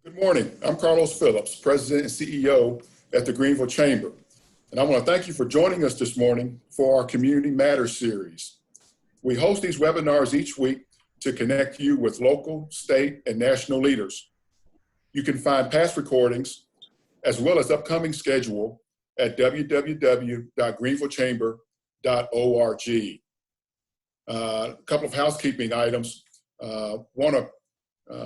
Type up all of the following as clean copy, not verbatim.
Good morning. I'm Carlos Phillips, President and CEO at the Greenville Chamber. And I want to thank you for joining us this morning for our Community Matters series. We host these webinars each week to connect you with local, state, and national leaders. You can find past recordings as well as upcoming schedule at www.greenvillechamber.org. A couple of housekeeping items. Want to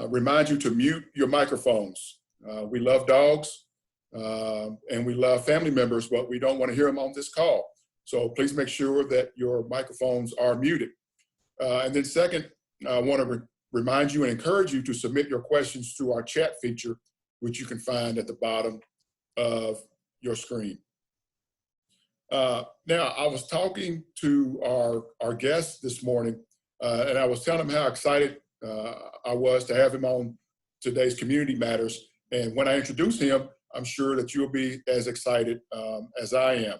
remind you to mute your microphones. We love dogs and we love family members, but we don't want to hear them on this call. So please make sure that your microphones are muted. And then second, I want to remind you and encourage you to submit your questions through our chat feature, which you can find at the bottom of your screen. Now, I was talking to our guest this morning, and I was telling him how excited I was to have him on today's Community Matters. And when I introduce him, I'm sure that you'll be as excited as I am.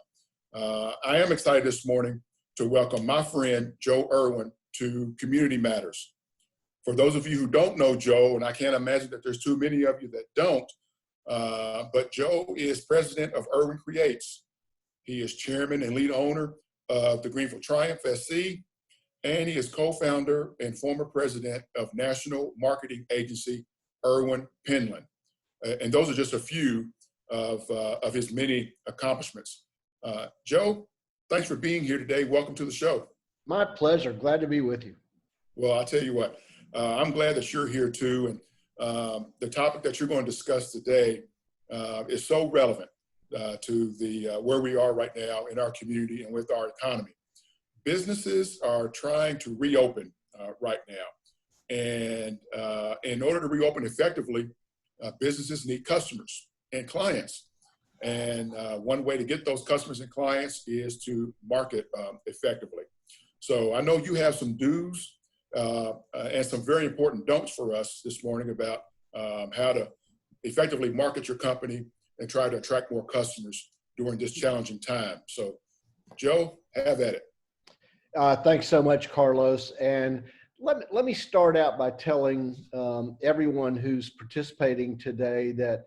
I am excited this morning to welcome my friend, Joe Erwin, to Community Matters. For those of you who don't know Joe, and I can't imagine that there's too many of you that don't, but Joe is president of Erwin Creates. He is chairman and lead owner of the Greenville Triumph SC, and he is co-founder and former president of national marketing agency, Erwin Penland. And those are just a few of his many accomplishments. Joe, thanks for being here today. Welcome to the show. My pleasure. Glad to be with you. Well, I'll tell you what, I'm glad that you're here too. And the topic that you're going to discuss today is so relevant to where we are right now in our community and with our economy. Businesses are trying to reopen right now. And in order to reopen effectively, businesses need customers and clients. And one way to get those customers and clients is to market effectively. So I know you have some do's and some very important don'ts for us this morning about how to effectively market your company and try to attract more customers during this challenging time. So Joe, have at it. Thanks so much, Carlos. And let me start out by telling everyone who's participating today that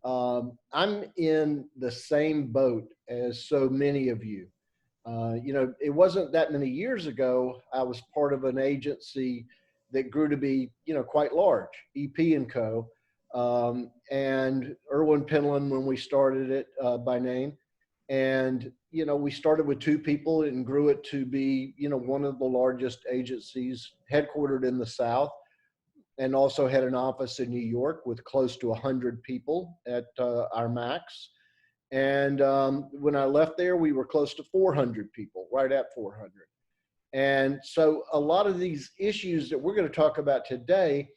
I'm in the same boat as so many of you. It wasn't that many years ago, I was part of an agency that grew to be, quite large, EP & Co. And Erwin Penland when we started it by name. And, we started with 2 people and grew it to be, one of the largest agencies headquartered in the South, and also had an office in New York with close to 100 people at our max. And when I left there, we were close to 400 people, right at 400. And so a lot of these issues that we're going to talk about today,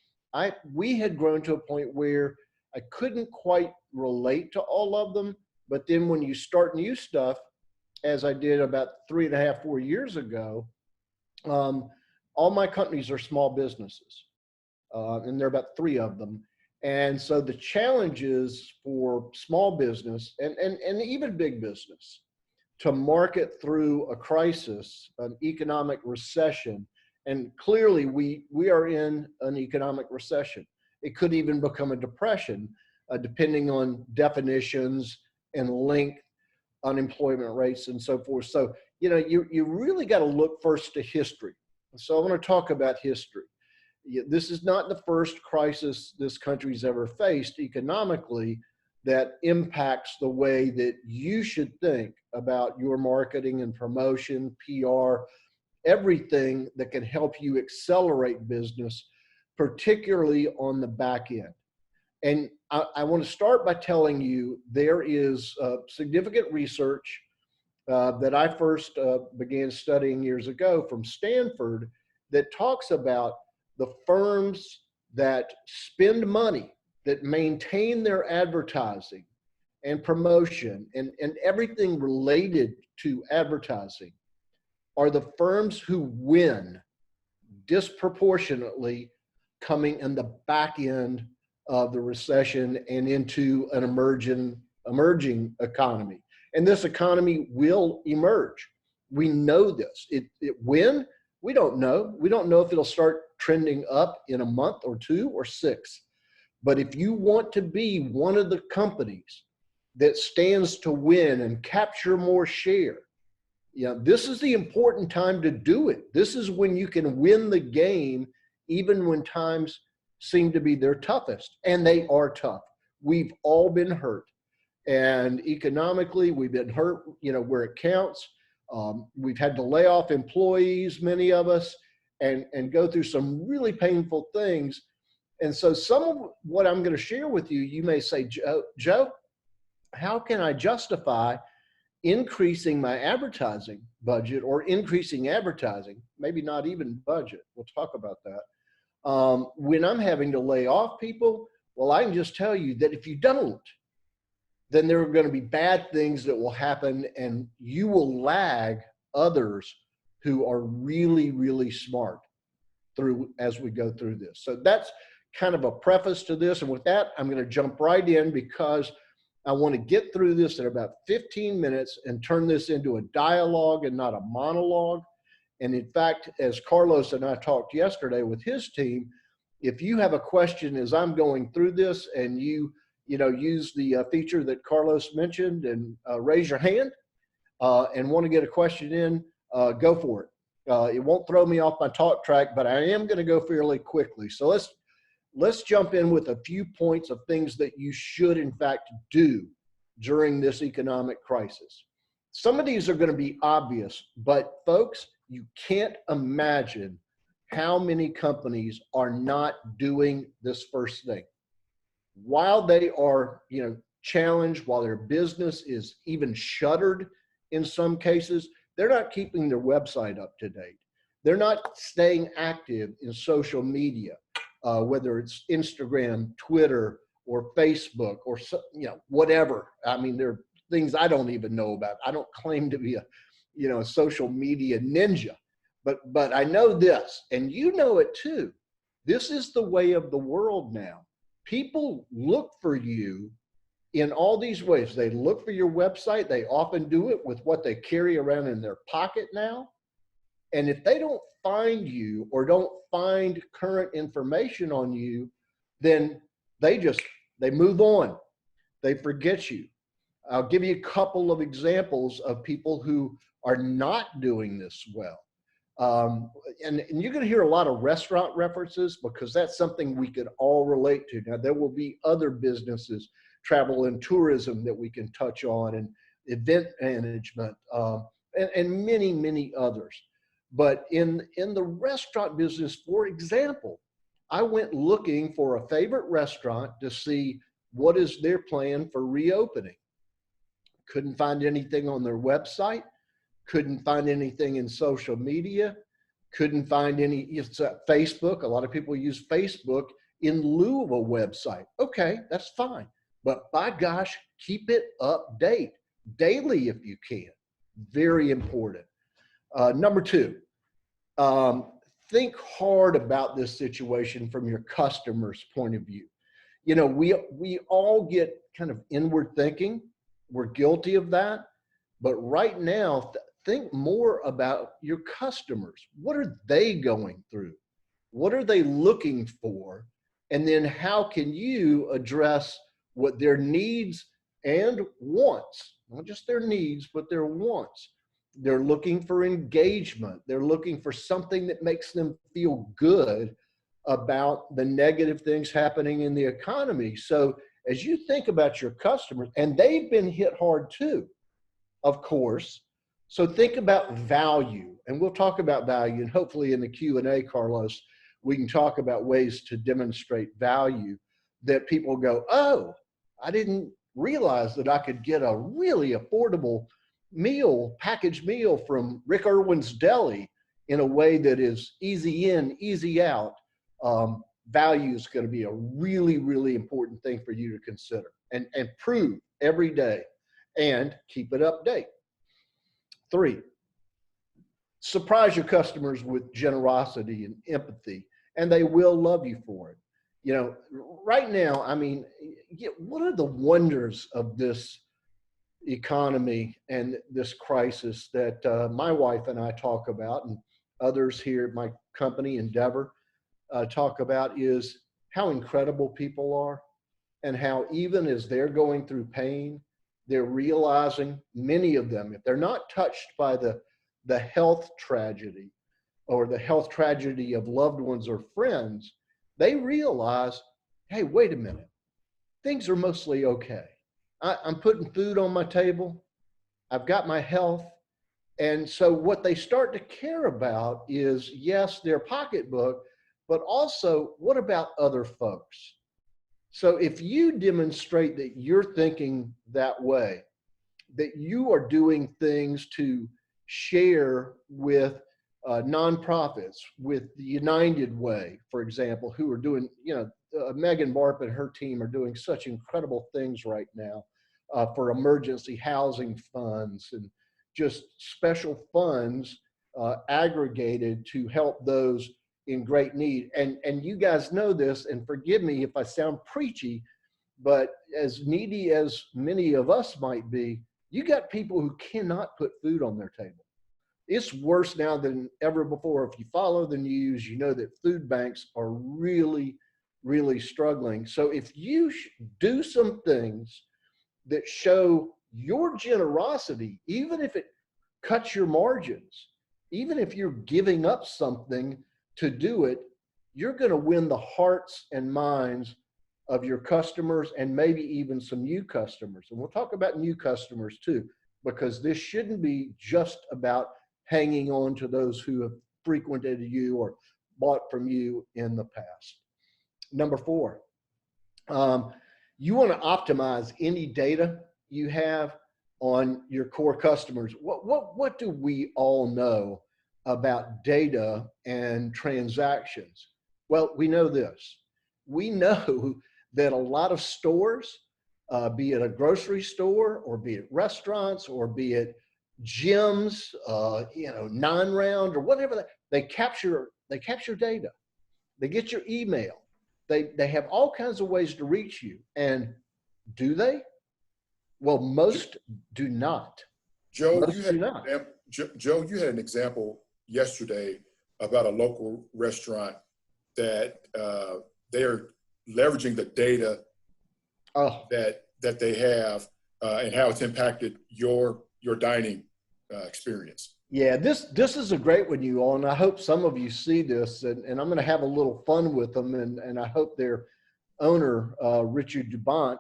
we had grown to a point where I couldn't quite relate to all of them. But then when you start new stuff, as I did about 3.5, 4 years ago, all my companies are small businesses. And there are about 3 of them. And so the challenges for small business and even big business to market through a crisis, an economic recession, and clearly we are in an economic recession. It could even become a depression, depending on definitions and length, unemployment rates, and so forth. So, you really got to look first to history. So I want to talk about history. This is not the first crisis this country's ever faced economically that impacts the way that you should think about your marketing and promotion, PR, everything that can help you accelerate business, particularly on the back end. And I want to start by telling you there is significant research that I first began studying years ago from Stanford that talks about the firms that spend money, that maintain their advertising and promotion and everything related to advertising are the firms who win disproportionately coming in the back end of the recession and into an emerging economy. And this economy will emerge. We know this. When? We don't know. We don't know if it'll start trending up in a month or 2 or 6. But if you want to be one of the companies that stands to win and capture more share, this is the important time to do it. This is when you can win the game, even when times seem to be their toughest. And they are tough. We've all been hurt. And economically, we've been hurt, where it counts. We've had to lay off employees, many of us, and go through some really painful things. And so some of what I'm going to share with you, you may say, Joe, how can I justify increasing my advertising budget or increasing advertising, maybe not even budget? We'll talk about that. When I'm having to lay off people, well, I can just tell you that if you don't, then there are going to be bad things that will happen, and you will lag others who are really, really smart through as we go through this. So that's kind of a preface to this. And with that, I'm going to jump right in because I want to get through this in about 15 minutes and turn this into a dialogue and not a monologue. And in fact, as Carlos and I talked yesterday with his team, if you have a question as I'm going through this and you use the feature that Carlos mentioned and raise your hand and want to get a question in, go for it. It won't throw me off my talk track, but I am going to go fairly quickly. So let's jump in with a few points of things that you should in fact do during this economic crisis. Some of these are going to be obvious, but folks, you can't imagine how many companies are not doing this first thing. While they are, challenged, while their business is even shuttered in some cases, they're not keeping their website up to date. They're not staying active in social media, whether it's Instagram, Twitter, or Facebook, or whatever. I mean, there are things I don't even know about. I don't claim to be a social media ninja, but I know this, and you know it too. This is the way of the world now. People look for you in all these ways. They look for your website. They often do it with what they carry around in their pocket now. And if they don't find you or don't find current information on you, then they move on. They forget you. I'll give you a couple of examples of people who are not doing this well. And you're going to hear a lot of restaurant references because that's something we could all relate to. Now, there will be other businesses, travel and tourism, that we can touch on, and event management, and many, many others. But in the restaurant business, for example, I went looking for a favorite restaurant to see what is their plan for reopening. Couldn't find anything on their website. Couldn't find anything in social media. Couldn't find it's Facebook. A lot of people use Facebook in lieu of a website. Okay, that's fine. But by gosh, keep it update daily if you can. Very important. Number two, think hard about this situation from your customer's point of view. We all get kind of inward thinking. We're guilty of that. But right now, think more about your customers. What are they going through? What are they looking for? And then how can you address what their needs and wants, not just their needs, but their wants. They're looking for engagement. They're looking for something that makes them feel good about the negative things happening in the economy. So as you think about your customers, and they've been hit hard too, of course. So think about value, and we'll talk about value, and hopefully in the Q&A, Carlos, we can talk about ways to demonstrate value that people go, oh, I didn't realize that I could get a really affordable meal, packaged meal from Rick Erwin's Deli in a way that is easy in, easy out. Value is going to be a really, really important thing for you to consider and prove every day and keep it update. 3, surprise your customers with generosity and empathy, and they will love you for it. Right now, I mean, what are the wonders of this economy and this crisis that my wife and I talk about, and others here at my company, Endeavor, talk about, is how incredible people are, and how even as they're going through pain, they're realizing, many of them, if they're not touched by the health tragedy or the health tragedy of loved ones or friends, they realize, hey, wait a minute, things are mostly okay. I'm putting food on my table. I've got my health. And so what they start to care about is, yes, their pocketbook, but also what about other folks? So if you demonstrate that you're thinking that way, that you are doing things to share with nonprofits, with the United Way, for example, who are doing, Megan Barp and her team are doing such incredible things right now for emergency housing funds and just special funds aggregated to help those in great need. And you guys know this, and forgive me if I sound preachy, but as needy as many of us might be, you got people who cannot put food on their table. It's worse now than ever before. If you follow the news, you know that food banks are really, really struggling. So if you do some things that show your generosity, even if it cuts your margins, even if you're giving up something to do it, you're going to win the hearts and minds of your customers and maybe even some new customers. And we'll talk about new customers too, because this shouldn't be just about hanging on to those who have frequented you or bought from you in the past. Number 4, you want to optimize any data you have on your core customers. What do we all know about data and transactions? Well, we know this. We know that a lot of stores, be it a grocery store or be it restaurants or be it gyms, 9-round or whatever, they capture data. They get your email. They have all kinds of ways to reach you. And do they? Well, most do not. Joe, Most do not. Joe, you had an example yesterday about a local restaurant that they're leveraging the data that they have and how it's impacted your dining experience. Yeah, this is a great one, you all, and I hope some of you see this, and I'm going to have a little fun with them, and I hope their owner, Richard Dubont,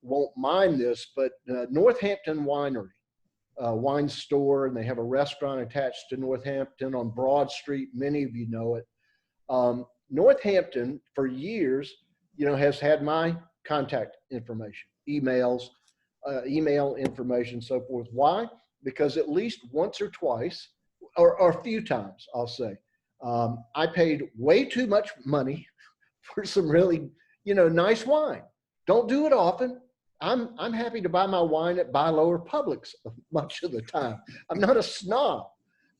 won't mind this, but Northampton Winery, wine store, and they have a restaurant attached to Northampton on Broad Street. Many of you know it. Northampton, for years, has had my contact information, email information, so forth. Why? Because at least once or twice, or a few times, I'll say, I paid way too much money for some really, nice wine. Don't do it often. I'm happy to buy my wine at Buy Lower Publix much of the time. I'm not a snob,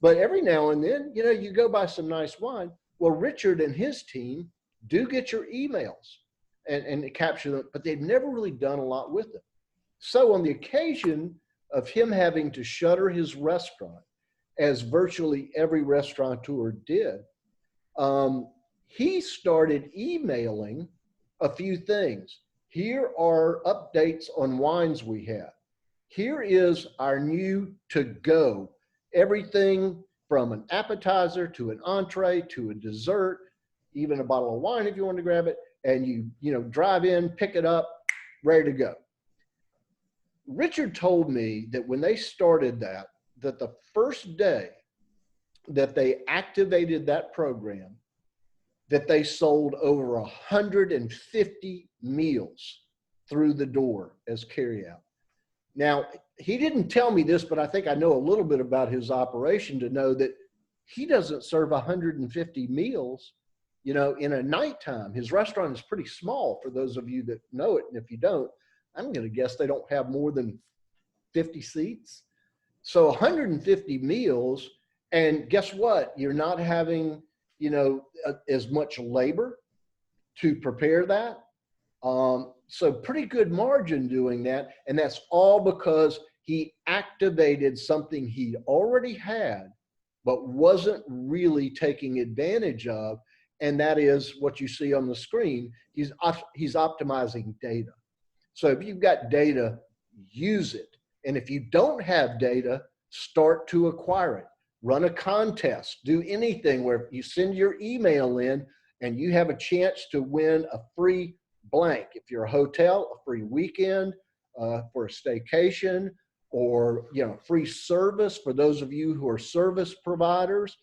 but every now and then, you go buy some nice wine. Well, Richard and his team do get your emails and capture them, but they've never really done a lot with them. So on the occasion of him having to shutter his restaurant, as virtually every restaurateur did, he started emailing a few things. Here are updates on wines we have. Here is our new to-go. Everything from an appetizer to an entree to a dessert, even a bottle of wine if you want to grab it, and you drive in, pick it up, ready to go. Richard told me that when they started that the first day that they activated that program, that they sold over 150 meals through the door as carryout. Now, he didn't tell me this, but I think I know a little bit about his operation to know that he doesn't serve 150 meals, in a nighttime. His restaurant is pretty small, for those of you that know it. And if you don't, I'm going to guess they don't have more than 50 seats. So 150 meals, and guess what? You're not having, as much labor to prepare that. So pretty good margin doing that. And that's all because he activated something he already had, but wasn't really taking advantage of. and that is what you see on the screen. He's optimizing data. So if you've got data, use it. And if you don't have data, start to acquire it. Run a contest, do anything where you send your email in and you have a chance to win a free blank. If you're a hotel, a free weekend for a staycation, or free service for those of you who are service providers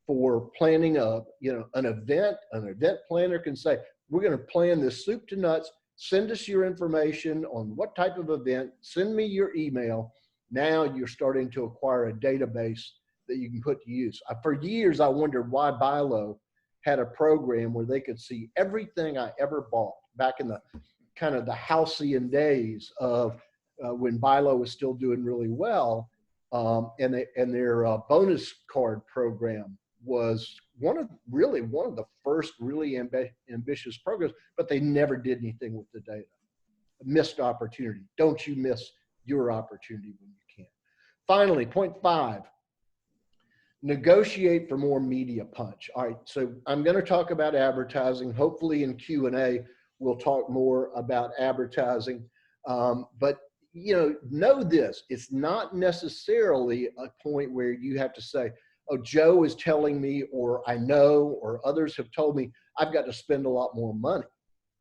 for planning an event. An event planner can say, we're going to plan this soup to nuts. Send us your information on what type of event. Send me your email. Now you're starting to acquire a database that you can put to use. For years, I wondered why Bilo had a program where they could see everything I ever bought back in the kind of the halcyon days of when Bilo was still doing really well. And their bonus card program was one of the first really ambitious programs, but they never did anything with the data. A missed opportunity. Don't you miss your opportunity when you can. Finally, point 5, negotiate for more media punch. All right, so I'm going to talk about advertising. Hopefully in Q&A, we'll talk more about advertising. But know this, it's not necessarily a point where you have to say, oh, Joe is telling me, or I know, or others have told me I've got to spend a lot more money.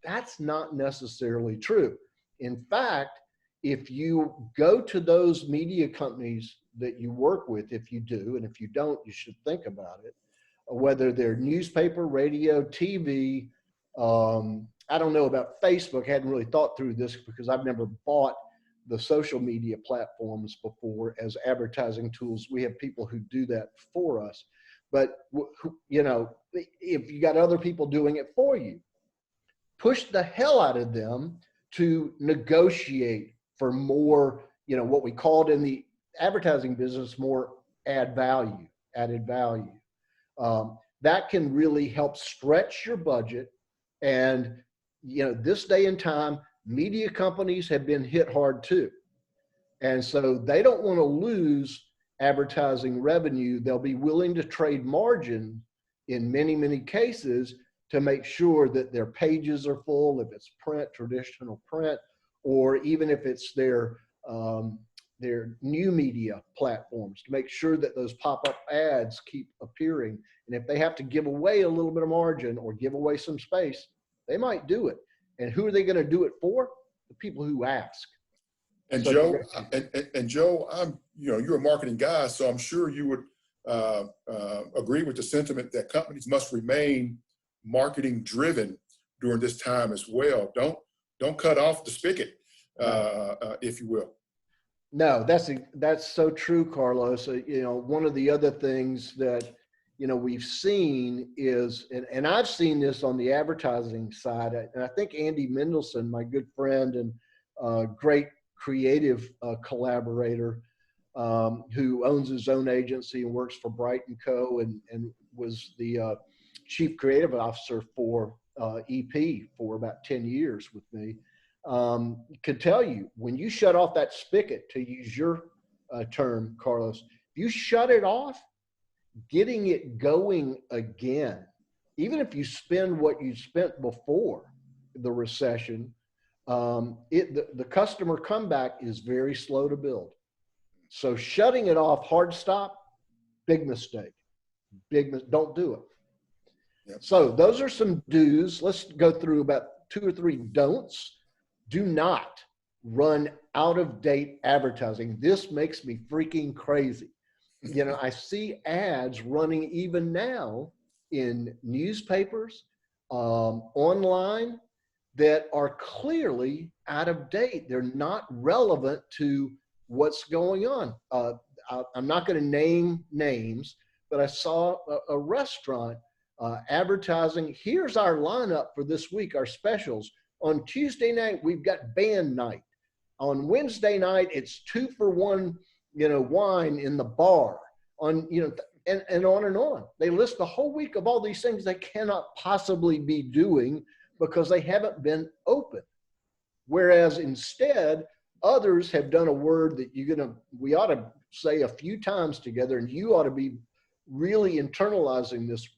That's not necessarily true. In fact, if you go to those media companies that you work with, if you do, and if you don't, you should think about it, whether they're newspaper, radio, TV, I don't know about Facebook. I hadn't really thought through this because I've never bought the social media platforms before as advertising tools. We have people who do that for us. But, if you got other people doing it for you, push the hell out of them to negotiate for more, what we called in the advertising business, more added value. That can really help stretch your budget. And, this day and time, media companies have been hit hard too. And so they don't want to lose advertising revenue. They'll be willing to trade margin in many, many cases to make sure that their pages are full, if it's print, traditional print, or even if it's their new media platforms, to make sure that those pop-up ads keep appearing. And if they have to give away a little bit of margin or give away some space, they might do it. And who are they going to do it for? The people who ask. And so, Joe, you're a marketing guy, so I'm sure you would agree with the sentiment that companies must remain marketing driven during this time as well. Don't cut off the spigot, if you will. No, that's so true, Carlos. One of the other things that we've seen is, and I've seen this on the advertising side, and I think Andy Mendelson, my good friend and great creative collaborator, who owns his own agency and works for Bright & Co. and was the chief creative officer for EP for about 10 years with me, could tell you, when you shut off that spigot, to use your term, Carlos, if you shut it off, getting it going again, even if you spend what you spent before the recession, the customer comeback is very slow to build. So shutting it off, hard stop, big mistake. Don't do it. Yep. So those are some do's. Let's go through about 2 or 3 don'ts. Do not run out of date advertising. This makes me freaking crazy. I see ads running even now in newspapers, online, that are clearly out of date. They're not relevant to what's going on. I'm not going to name names, but I saw a restaurant advertising, here's our lineup for this week, our specials. On Tuesday night, we've got band night. On Wednesday night, it's 2 for 1, wine in the bar. And on and on. They list the whole week of all these things they cannot possibly be doing because they haven't been open. Whereas instead, others have done a word that we ought to say a few times together, and you ought to be really internalizing this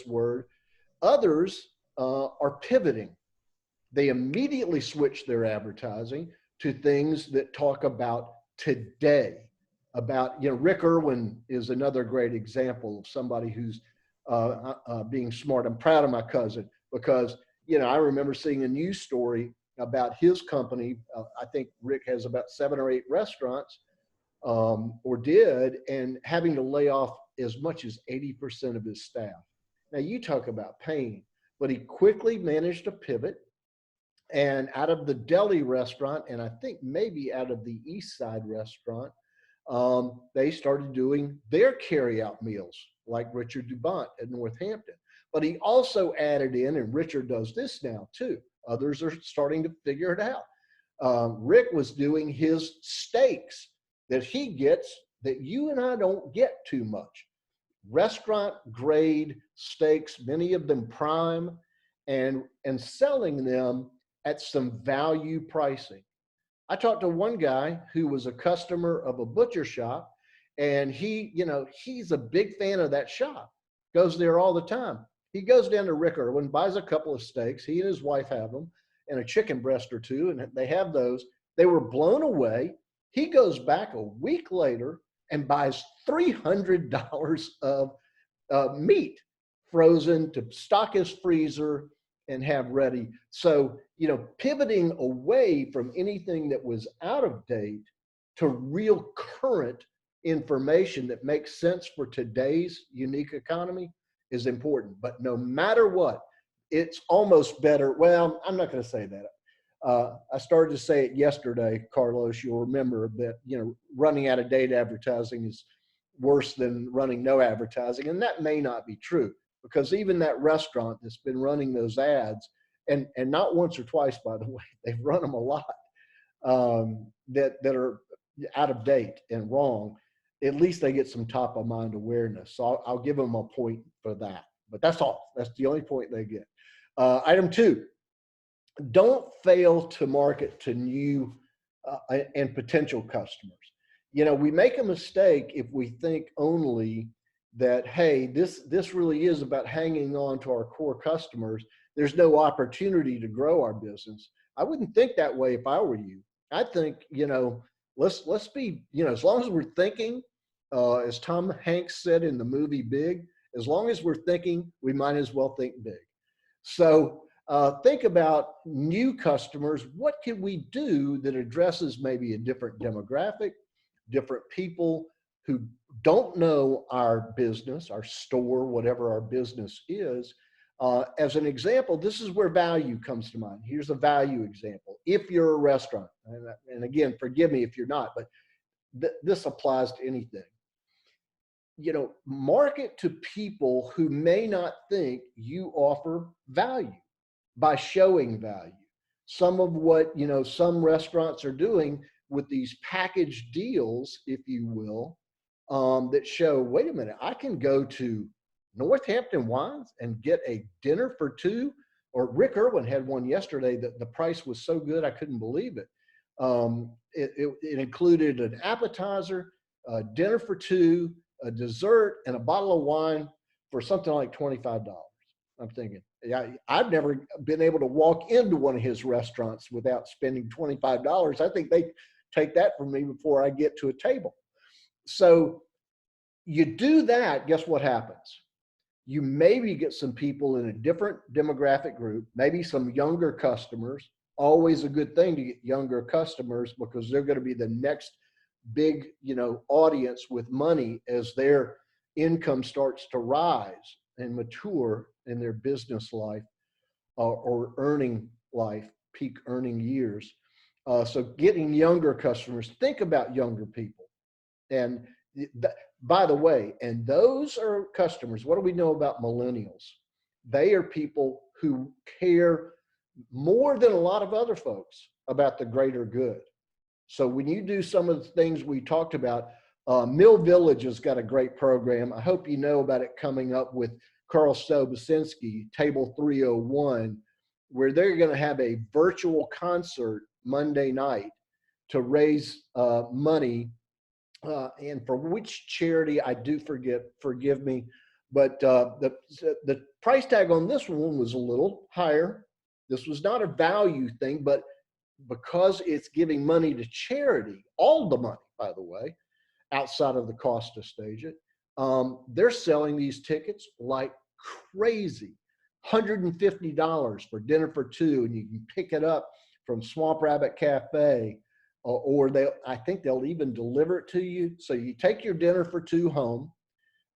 word. Others are pivoting. They immediately switch their advertising to things that talk about today. About, Rick Erwin is another great example of somebody who's being smart. I'm proud of my cousin because, I remember seeing a news story about his company. I think Rick has about 7 or 8 restaurants, or did, and having to lay off as much as 80% of his staff. Now, you talk about pain, but he quickly managed to pivot. And out of the deli restaurant, and I think maybe out of the East Side restaurant, they started doing their carryout meals like Richard Dubont at Northampton. But he also added in, and Richard does this now too. Others are starting to figure it out. Rick was doing his steaks that he gets that you and I don't get too much. Restaurant grade steaks, many of them prime, and selling them at some value pricing. I talked to one guy who was a customer of a butcher shop, and he's a big fan of that shop, goes there all the time. He goes down to Rick Erwin, buys a couple of steaks. He and his wife have them, and a chicken breast or two, and they have those. They were blown away. He goes back a week later and buys $300 of meat frozen to stock his freezer and have ready. So, pivoting away from anything that was out of date to real current information that makes sense for today's unique economy is important. But no matter what, it's almost better. Well, I'm not going to say that. I started to say it yesterday, Carlos. You'll remember that, running out of date advertising is worse than running no advertising. And that may not be true, because even that restaurant that's been running those ads, and not once or twice, by the way, they've run them a lot, that are out of date and wrong. At least they get some top of mind awareness. So I'll give them a point for that. But that's all. That's the only point they get. Item 2, don't fail to market to new and potential customers. We make a mistake if we think only that, hey, this really is about hanging on to our core customers. There's no opportunity to grow our business. I wouldn't think that way if I were you. I think, let's be, as long as we're thinking, as Tom Hanks said in the movie Big, as long as we're thinking, we might as well think big. So think about new customers. What can we do that addresses maybe a different demographic, different people who don't know our business, our store, whatever our business is. As an example, this is where value comes to mind. Here's a value example. If you're a restaurant, and again, forgive me if you're not, but this applies to anything. Market to people who may not think you offer value by showing value. Some of what, some restaurants are doing with these package deals, if you will, that show, wait a minute, I can go to Northampton Wines and get a dinner for 2. Or Rick Erwin had one yesterday that the price was so good I couldn't believe it. It included an appetizer, a dinner for 2, a dessert, and a bottle of wine for something like $25. I'm thinking, I've never been able to walk into one of his restaurants without spending $25. I think they take that from me before I get to a table. So you do that, guess what happens? You maybe get some people in a different demographic group, maybe some younger customers. Always a good thing to get younger customers, because they're going to be the next big, audience with money as their income starts to rise and mature in their business life or earning life, peak earning years. So getting younger customers, think about younger people. And by the way, and those are customers. What do we know about millennials? They are people who care more than a lot of other folks about the greater good. So when you do some of the things we talked about, Mill Village has got a great program. I hope you know about it coming up with Carl Stobasinski, Table 301, where they're going to have a virtual concert Monday night to raise money. And for which charity I do forget, forgive me, but the price tag on this one was a little higher. This was not a value thing, but because it's giving money to charity, all the money, by the way, outside of the cost to stage it, they're selling these tickets like crazy. $150 for dinner for two, and you can pick it up from Swamp Rabbit Cafe, or I think they'll even deliver it to you. So you take your dinner for two home,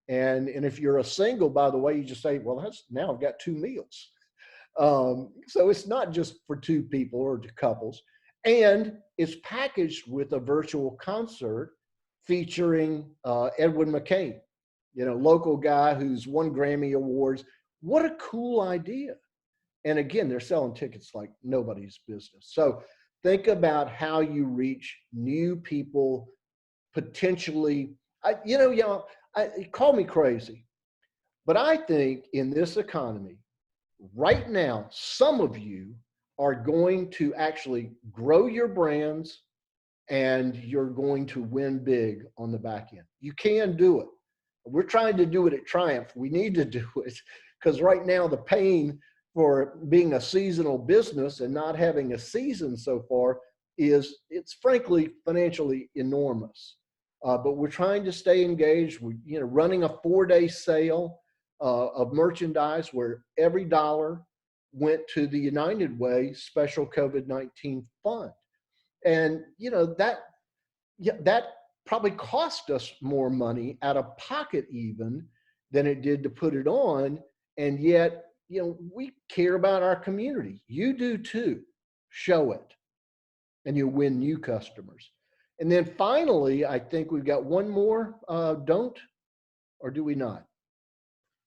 and if you're a single, by the way, you just say, well, now I've got two meals. So it's not just for two people or two couples, and it's packaged with a virtual concert featuring Edwin McCain, local guy who's won Grammy Awards. What a cool idea. And again, they're selling tickets like nobody's business. So think about how you reach new people, potentially. Call me crazy, but I think in this economy right now, some of you are going to actually grow your brands, and you're going to win big on the back end. You can do it. We're trying to do it at Triumph. We need to do it because right now the pain for being a seasonal business and not having a season so far it's frankly financially enormous. But we're trying to stay engaged. We're running a 4-day sale of merchandise where every dollar went to the United Way special COVID-19 fund. And that probably cost us more money out of pocket even than it did to put it on. And yet, we care about our community. You do too. Show it, and you'll win new customers. And then finally, I think we've got one more, don't, or do we not?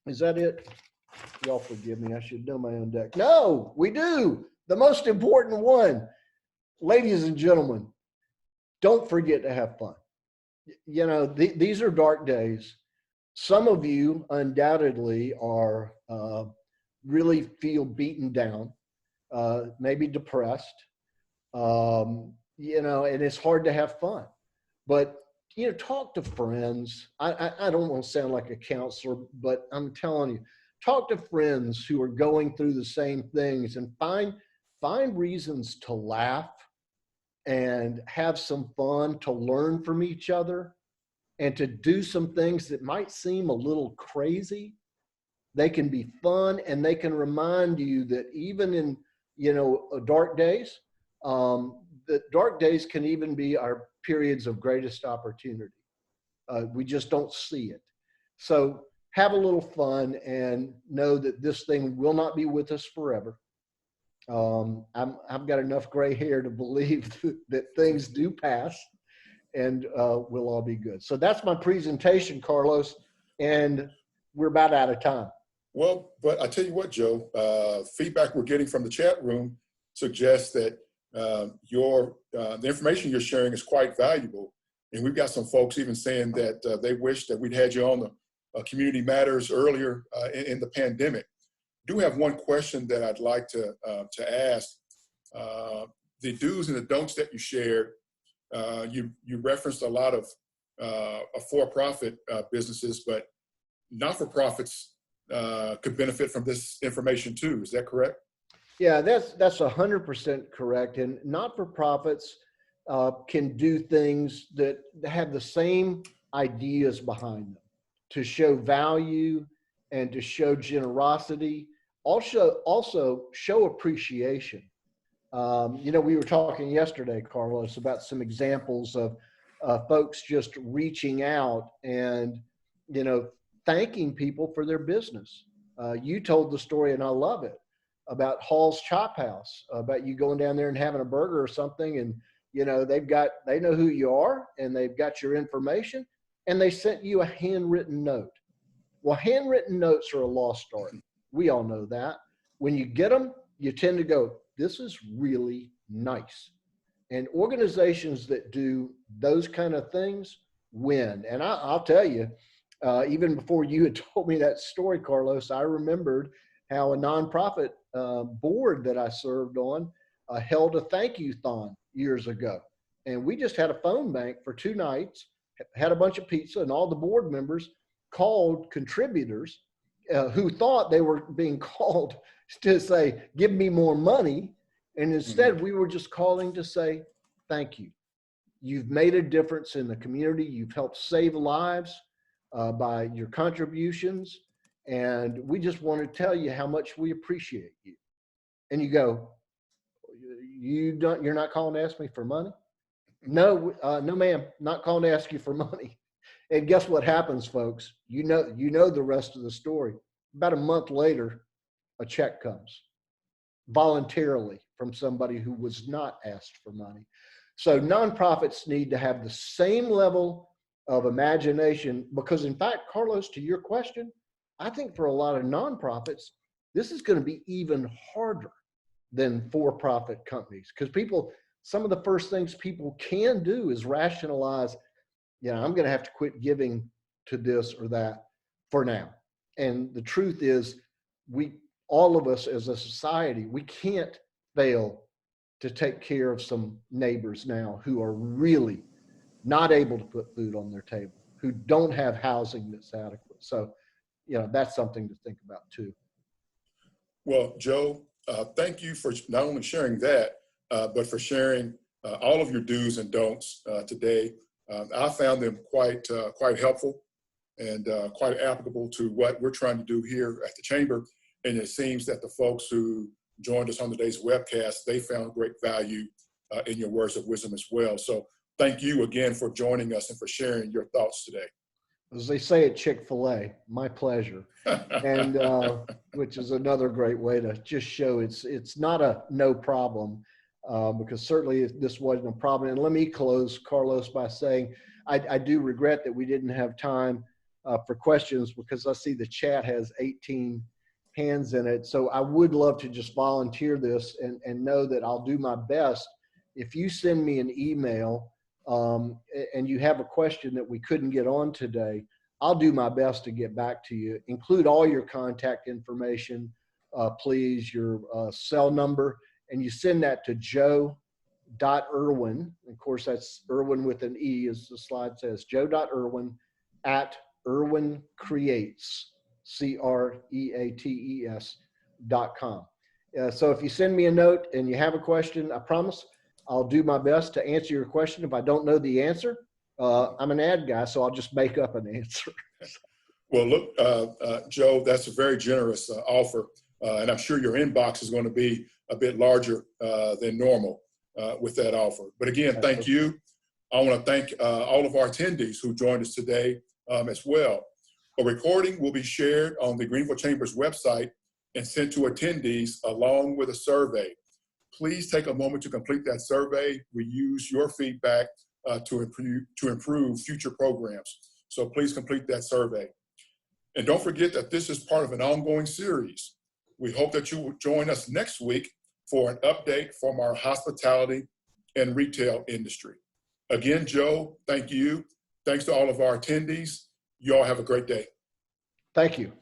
Is that it? Y'all forgive me. I should know my own deck. No, we do. The most important one. Ladies and gentlemen, don't forget to have fun. These are dark days. Some of you undoubtedly are really feel beaten down, maybe depressed, and it's hard to have fun. But, talk to friends. I don't want to sound like a counselor, but I'm telling you, talk to friends who are going through the same things and find reasons to laugh and have some fun, to learn from each other, and to do some things that might seem a little crazy. They can be fun, and they can remind you that even in, dark days, that dark days can even be our periods of greatest opportunity. We just don't see it. So have a little fun and know that this thing will not be with us forever. I've got enough gray hair to believe that things do pass, and we'll all be good. So that's my presentation, Carlos, and we're about out of time. Well, but I tell you what, Joe, feedback we're getting from the chat room suggests that the information you're sharing is quite valuable. And we've got some folks even saying that they wish that we'd had you on the Community Matters earlier in the pandemic. I do have one question that I'd like to ask. The do's and the don'ts that you shared, you referenced a lot of for-profit businesses, but not-for-profits could benefit from this information too. Is that correct? Yeah, that's 100% correct. And not-for-profits can do things that have the same ideas behind them to show value and to show generosity. Also show appreciation. We were talking yesterday, Carlos, about some examples of folks just reaching out and, thanking people for their business. You told the story, and I love it, about Hall's Chop House, about you going down there and having a burger or something, and they know who you are, and they've got your information, and they sent you a handwritten note. Well, handwritten notes are a lost art. We all know that. When you get them, you tend to go, this is really nice. And organizations that do those kind of things win. And I'll tell you, even before you had told me that story, Carlos, I remembered how a nonprofit board that I served on held a thank you thon years ago. And we just had a phone bank for 2 nights, had a bunch of pizza, and all the board members called contributors who thought they were being called to say, give me more money. And instead, we were just calling to say, thank you. You've made a difference in the community. You've helped save lives by your contributions. And we just want to tell you how much we appreciate you. And you go, you're not calling to ask me for money? No, no, ma'am, not calling to ask you for money. And guess what happens, folks? You know the rest of the story. About a month later, a check comes voluntarily from somebody who was not asked for money. So nonprofits need to have the same level of imagination because, in fact, Carlos, to your question, I think for a lot of nonprofits, this is going to be even harder than for-profit companies because some of the first things people can do is rationalize, I'm going to have to quit giving to this or that for now. And the truth is, all of us as a society, we can't fail to take care of some neighbors now who are really not able to put food on their table, who don't have housing that's adequate. So, that's something to think about too. Well, Joe, thank you for not only sharing that, but for sharing all of your do's and don'ts today. I found them quite helpful and quite applicable to what we're trying to do here at the Chamber. And it seems that the folks who joined us on today's webcast, they found great value in your words of wisdom as well. So thank you again for joining us and for sharing your thoughts today. As they say at Chick-fil-A, my pleasure. And which is another great way to just show it's not a no problem, because certainly this wasn't a problem. And let me close, Carlos, by saying I do regret that we didn't have time for questions because I see the chat has 18 hands in it. So I would love to just volunteer this and know that I'll do my best. If you send me an email and you have a question that we couldn't get on today, I'll do my best to get back to you. Include all your contact information, please, your cell number, and you send that to joe.erwin. Of course, that's Erwin with an E, as the slide says, joe.erwin at Erwin Creates, CREATES.com. So if you send me a note and you have a question, I promise I'll do my best to answer your question. If I don't know the answer, I'm an ad guy, so I'll just make up an answer. Well, look, Joe, that's a very generous offer. And I'm sure your inbox is going to be a bit larger than normal with that offer. But again, thank you. I want to thank all of our attendees who joined us today as well. A recording will be shared on the Greenville Chamber's website and sent to attendees along with a survey. Please take a moment to complete that survey. We use your feedback to improve future programs. So please complete that survey. And don't forget that this is part of an ongoing series. We hope that you will join us next week for an update from our hospitality and retail industry. Again, Joe, thank you. Thanks to all of our attendees. You all have a great day. Thank you.